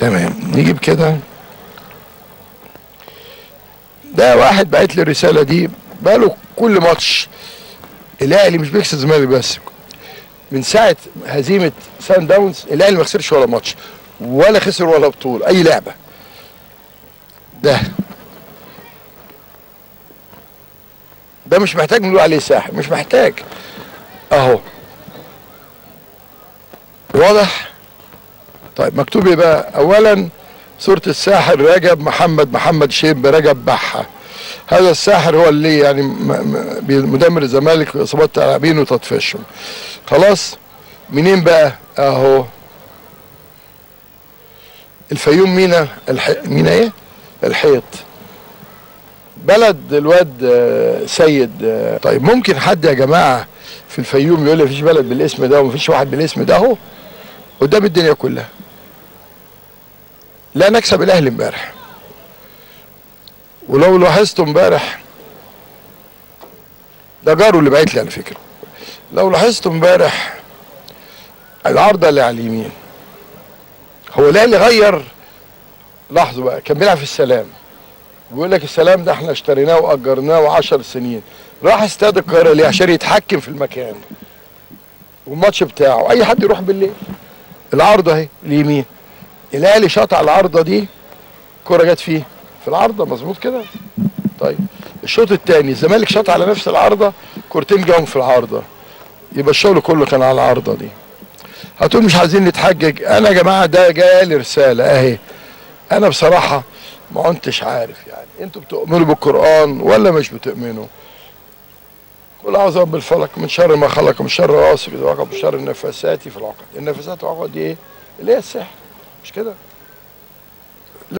تمام، نجيب كده. ده واحد بعت لي الرساله دي بقاله كل ماتش الاهلي مش بيكسب الزمالك بس، من ساعه هزيمه سان داونز الاهلي ما خسرش ولا ماتش ولا خسر ولا بطوله اي لعبه. ده مش محتاج نقول عليه ساحر، مش محتاج، اهو واضح. طيب مكتوب ايه بقى؟ اولا صورة الساحر رجب محمد شيب رجب بحة. هذا الساحر هو اللي يعني مدمر الزمالك واصابات لاعبين وتطفيشهم. خلاص. منين بقى؟ اهو الفيوم مينا مينا ايه؟ الحيط. بلد الواد سيد. طيب ممكن حد يا جماعه في الفيوم يقول لي مفيش بلد بالاسم ده ومفيش واحد بالاسم ده؟ اهو قدام الدنيا كلها. لا نكسب الاهلي امبارح. ولو لاحظتوا امبارح، ده جاره اللي بعت لي على فكره، لو لاحظتوا امبارح العارضه اللي على اليمين، هو الاهلي غير. لاحظوا بقى، كان بيلعب في السلام، بيقول لك السلام ده احنا اشتريناه واجرناه 10 سنين، راح استاد القاهره ليه؟ عشان يتحكم في المكان والماتش بتاعه. اي حد يروح بالليل. العارضه اهي اليمين، الاهلي شاط على العارضه دي، الكوره جت فيه في العارضه، مظبوط كده؟ طيب الشوط الثاني الزمالك شاط على نفس العارضه، كورتين جاهم في العارضه، يبقى الشغل كله كان على العارضه دي. هتقول مش عايزين نتحجج. انا يا جماعه ده جالي رساله اهي. انا بصراحه ما كنتش عارف، يعني انتوا بتؤمنوا بالقران ولا مش بتؤمنوا؟ قل اعوذ برب الفلق من شر ما خلق من شر غاسق اذا وقب من شر النفاثات في العقد. النفاثات والعقد دي ايه؟ اللي هي السحر، مش كده؟